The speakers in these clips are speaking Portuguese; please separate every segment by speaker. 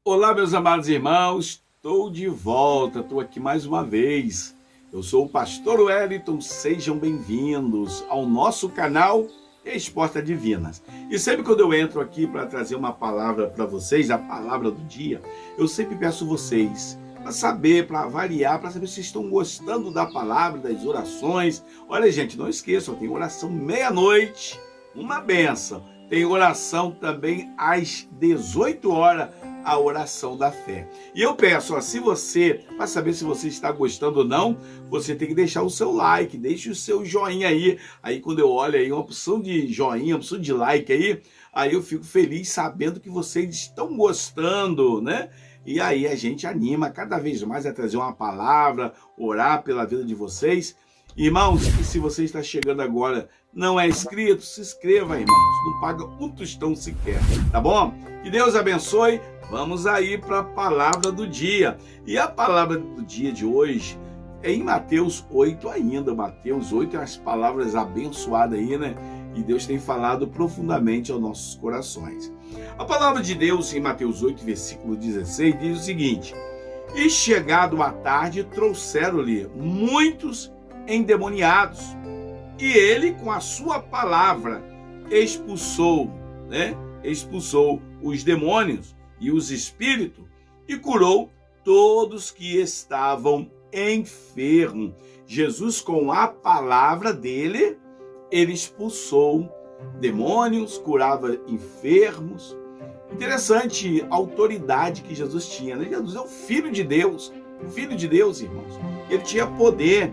Speaker 1: Olá, meus amados irmãos, estou de volta, estou aqui mais uma vez. Eu sou o pastor Wellington, sejam bem-vindos ao nosso canal Resposta Divinas. E sempre quando eu entro aqui para trazer uma palavra para vocês, a palavra do dia, eu sempre peço vocês para saber, para avaliar, para saber se estão gostando da palavra, das orações. Olha, gente, não esqueçam, tem oração meia-noite, uma benção. Tem oração também às 18 horas, a oração da fé. E eu peço, se você, para saber se você está gostando ou não, você tem que deixar o seu like, deixe o seu joinha aí. Aí quando eu olho aí uma opção de joinha, uma opção de like aí eu fico feliz sabendo que vocês estão gostando, né? E aí a gente anima cada vez mais a trazer uma palavra, orar pela vida de vocês. Irmãos, e se você está chegando agora, não é inscrito, se inscreva, irmãos. Não paga um tostão sequer, tá bom? Que Deus abençoe. Vamos aí para a palavra do dia. E a palavra do dia de hoje é em Mateus 8 ainda. Mateus 8 é as palavras abençoadas aí, né? E Deus tem falado profundamente aos nossos corações. A palavra de Deus em Mateus 8, versículo 16, diz o seguinte: E chegado à tarde, trouxeram-lhe muitos endemoniados, e ele com a sua palavra expulsou os demônios e os espíritos, e curou todos que estavam enfermos. Jesus, com a palavra dele, ele expulsou demônios, curava enfermos. Interessante a autoridade que Jesus tinha, né? Jesus é o Filho de Deus, irmãos. Ele tinha poder,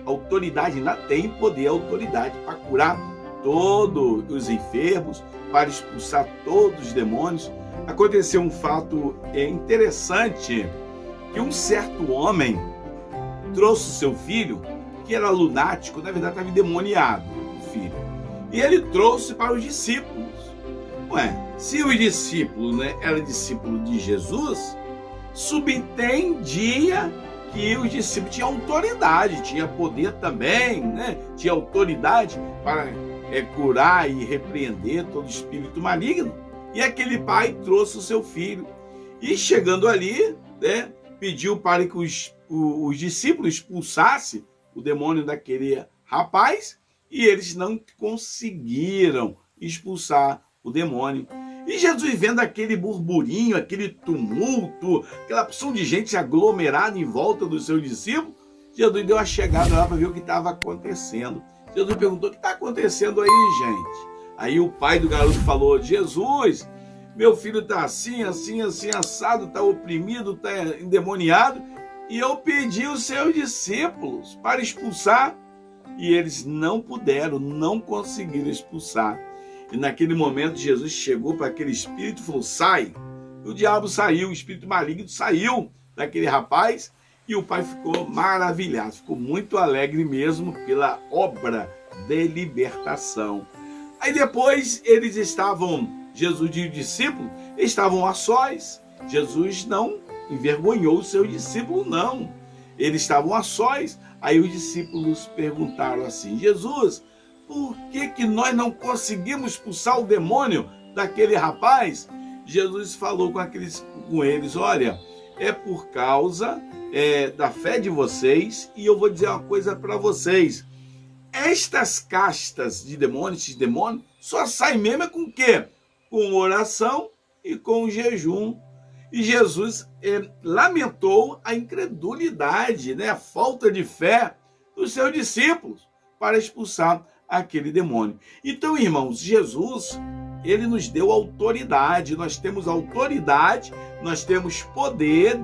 Speaker 1: autoridade, ainda tem poder, autoridade para curar todos os enfermos, para expulsar todos os demônios. Aconteceu um fato interessante, que um certo homem trouxe o seu filho, que era lunático, na verdade estava endemoniado, o filho. E ele trouxe para os discípulos. Se os discípulos eram discípulos de Jesus, subentendia que os discípulos tinham autoridade, tinha poder também, tinha autoridade para curar e repreender todo espírito maligno. E aquele pai trouxe o seu filho. E chegando ali, pediu para que os discípulos expulsassem o demônio daquele rapaz, e eles não conseguiram expulsar o demônio. E Jesus, vendo aquele burburinho, aquele tumulto, aquela porção de gente aglomerada em volta dos seus discípulos, Jesus deu uma chegada lá para ver o que estava acontecendo. Jesus perguntou: o que está acontecendo aí, gente? Aí o pai do garoto falou: Jesus, meu filho está assim, assado, está oprimido, está endemoniado, e eu pedi os seus discípulos para expulsar, e eles não puderam, não conseguiram expulsar. E naquele momento Jesus chegou para aquele espírito e falou: sai. E o diabo saiu, o espírito maligno saiu daquele rapaz, e o pai ficou maravilhado, ficou muito alegre mesmo pela obra de libertação. Aí depois Jesus e os discípulos estavam a sós. Jesus não envergonhou o seu discípulo, não. Eles estavam a sós. Aí os discípulos perguntaram assim: Jesus, por que nós não conseguimos expulsar o demônio daquele rapaz? Jesus falou com eles: olha, é por causa da fé de vocês, e eu vou dizer uma coisa para vocês. Estas castas de demônios, esses demônios, só saem mesmo com o quê? Com oração e com jejum. E Jesus lamentou a incredulidade, a falta de fé dos seus discípulos para expulsar aquele demônio. Então, irmãos, Jesus, ele nos deu autoridade. Nós temos autoridade, nós temos poder,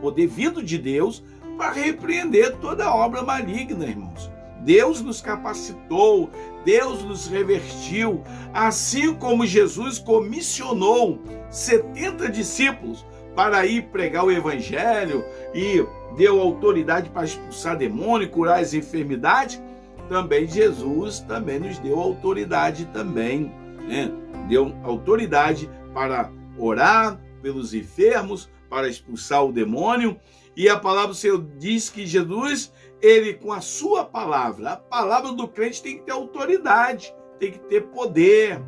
Speaker 1: poder vindo de Deus, para repreender toda obra maligna, irmãos. Deus nos capacitou, Deus nos revestiu, assim como Jesus comissionou 70 discípulos para ir pregar o evangelho e deu autoridade para expulsar demônio, curar as enfermidades. Também Jesus nos deu autoridade também, Deu autoridade para orar pelos enfermos, para expulsar o demônio. E a palavra do Senhor diz que Jesus, ele com a sua palavra, a palavra do crente tem que ter autoridade, tem que ter poder,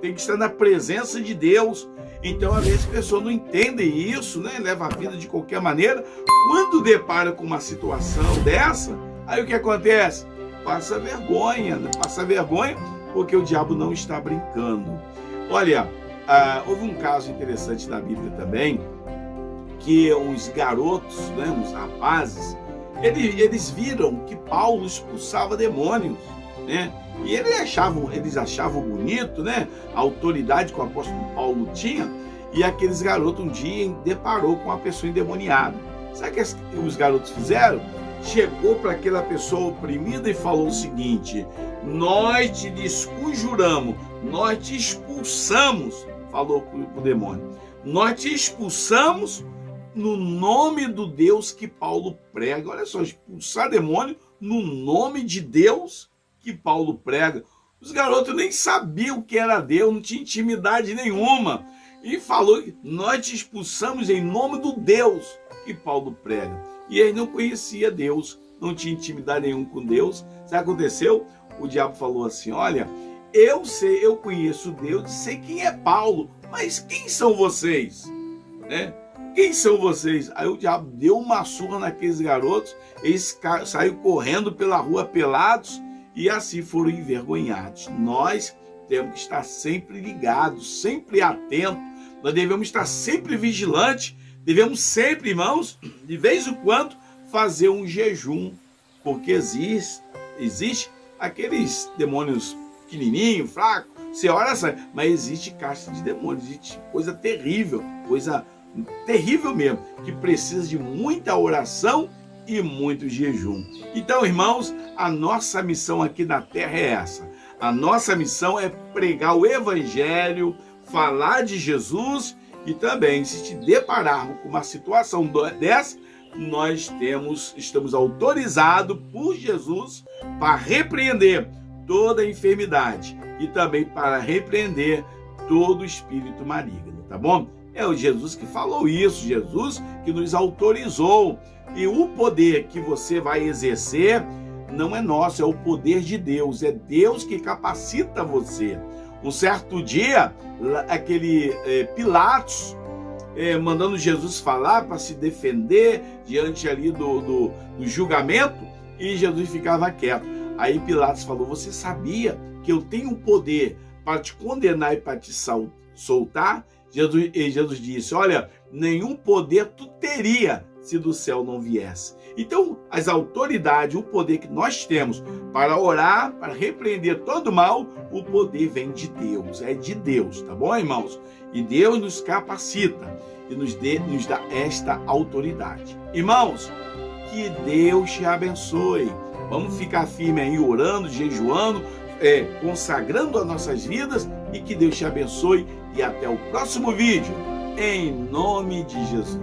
Speaker 1: tem que estar na presença de Deus. Então, às vezes, a pessoa não entende isso, né? Leva a vida de qualquer maneira. Quando depara com uma situação dessa, aí o que acontece? Passa vergonha, né? Passa vergonha porque o diabo não está brincando. Olha, houve um caso interessante na Bíblia também, que os garotos, né, os rapazes, eles viram que Paulo expulsava demônios, né? E eles achavam bonito, né? A autoridade que o apóstolo Paulo tinha. E aqueles garotos um dia deparou com uma pessoa endemoniada. Sabe o que os garotos fizeram? Chegou para aquela pessoa oprimida e falou o seguinte: nós te desconjuramos, nós te expulsamos, falou para o demônio, nós te expulsamos no nome do Deus que Paulo prega. Olha só, expulsar demônio no nome de Deus que Paulo prega. Os garotos nem sabiam o que era Deus, não tinha intimidade nenhuma. E falou que nós te expulsamos em nome do Deus que Paulo prega. E ele não conhecia Deus, não tinha intimidade nenhuma com Deus. Sabe o que aconteceu? O diabo falou assim: olha, eu conheço Deus, sei quem é Paulo, mas quem são vocês? Né? Quem são vocês? Aí o diabo deu uma surra naqueles garotos, eles saíram correndo pela rua pelados e assim foram envergonhados. Nós temos que estar sempre ligados, sempre atentos, nós devemos estar sempre vigilantes, devemos sempre, irmãos, de vez em quando, fazer um jejum, porque existe aqueles demônios pequenininhos, fracos, você ora, mas existe caixa de demônios, existe coisa terrível mesmo, que precisa de muita oração e muito jejum. Então, irmãos, a nossa missão aqui na terra é essa. A nossa missão é pregar o evangelho, falar de Jesus, e também, se te depararmos com uma situação dessa, nós estamos autorizados por Jesus para repreender toda enfermidade e também para repreender todo espírito maligno, tá bom? É o Jesus que falou isso, Jesus que nos autorizou. E o poder que você vai exercer não é nosso, é o poder de Deus. É Deus que capacita você. Um certo dia, aquele Pilatos, mandando Jesus falar para se defender diante ali do julgamento, e Jesus ficava quieto. Aí Pilatos falou: você sabia que eu tenho poder para te condenar e para te soltar? Jesus disse: olha, nenhum poder tu teria se do céu não viesse. Então, as autoridades, o poder que nós temos para orar, para repreender todo mal, o poder vem de Deus, é de Deus, tá bom, irmãos? E Deus nos capacita e nos dá esta autoridade. Irmãos, que Deus te abençoe. Vamos ficar firme aí, orando, jejuando, consagrando as nossas vidas, e que Deus te abençoe. E até o próximo vídeo, em nome de Jesus.